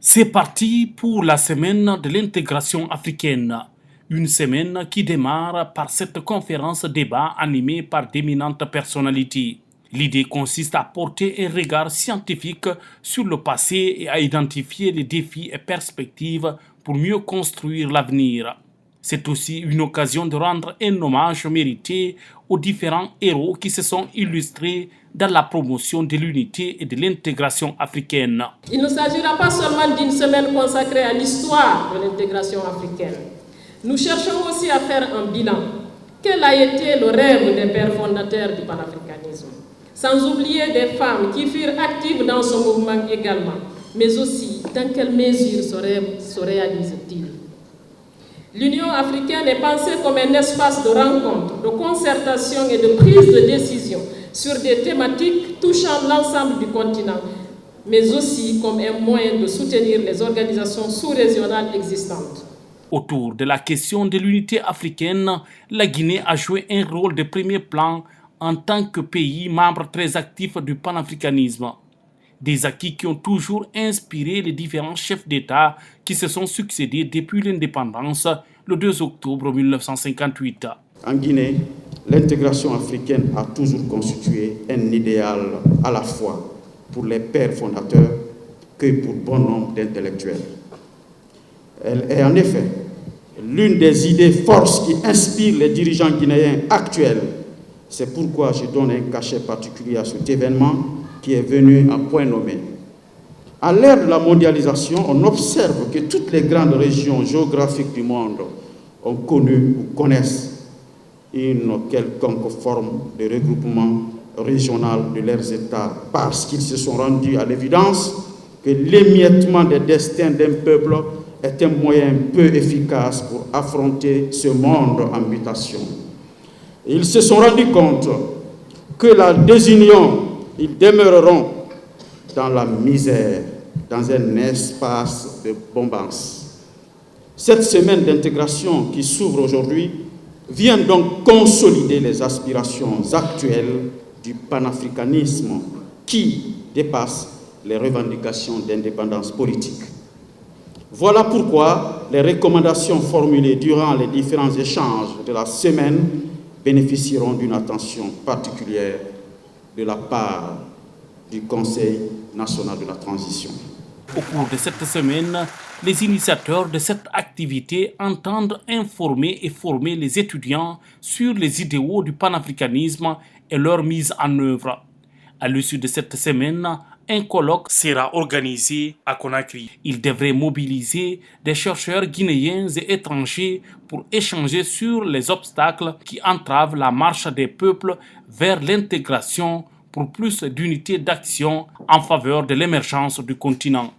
C'est parti pour la semaine de l'intégration africaine. Une semaine qui démarre par cette conférence débat animée par d'éminentes personnalités. L'idée consiste à porter un regard scientifique sur le passé et à identifier les défis et perspectives pour mieux construire l'avenir. C'est aussi une occasion de rendre un hommage mérité aux différents héros qui se sont illustrés dans la promotion de l'unité et de l'intégration africaine. Il ne s'agira pas seulement d'une semaine consacrée à l'histoire de l'intégration africaine. Nous cherchons aussi à faire un bilan. Quel a été le rêve des pères fondateurs du panafricanisme? Sans oublier des femmes qui furent actives dans ce mouvement également, mais aussi dans quelle mesure ce rêve se réalise-t-il? L'Union africaine est pensée comme un espace de rencontre, de concertation et de prise de décision sur des thématiques touchant l'ensemble du continent, mais aussi comme un moyen de soutenir les organisations sous-régionales existantes. Autour de la question de l'unité africaine, la Guinée a joué un rôle de premier plan en tant que pays membre très actif du panafricanisme. Des acquis qui ont toujours inspiré les différents chefs d'État qui se sont succédés depuis l'indépendance le 2 octobre 1958. En Guinée, l'intégration africaine a toujours constitué un idéal à la fois pour les pères fondateurs que pour bon nombre d'intellectuels. Elle est en effet l'une des idées forces qui inspirent les dirigeants guinéens actuels. C'est pourquoi je donne un cachet particulier à cet événement qui est venu à point nommé. À l'ère de la mondialisation, on observe que toutes les grandes régions géographiques du monde ont connu ou connaissent une quelconque forme de regroupement régional de leurs États parce qu'ils se sont rendus à l'évidence que l'émiettement des destins d'un peuple est un moyen peu efficace pour affronter ce monde en mutation. Et ils se sont rendus compte que la désunion, ils demeureront dans la misère, dans un espace de bombance. Cette semaine d'intégration qui s'ouvre aujourd'hui vient donc consolider les aspirations actuelles du panafricanisme qui dépassent les revendications d'indépendance politique. Voilà pourquoi les recommandations formulées durant les différents échanges de la semaine bénéficieront d'une attention particulière de la part du Conseil national de la transition. Au cours de cette semaine, les initiateurs de cette activité entendent informer et former les étudiants sur les idéaux du panafricanisme et leur mise en œuvre. À l'issue de cette semaine, un colloque sera organisé à Conakry. Il devrait mobiliser des chercheurs guinéens et étrangers pour échanger sur les obstacles qui entravent la marche des peuples vers l'intégration pour plus d'unité d'action en faveur de l'émergence du continent.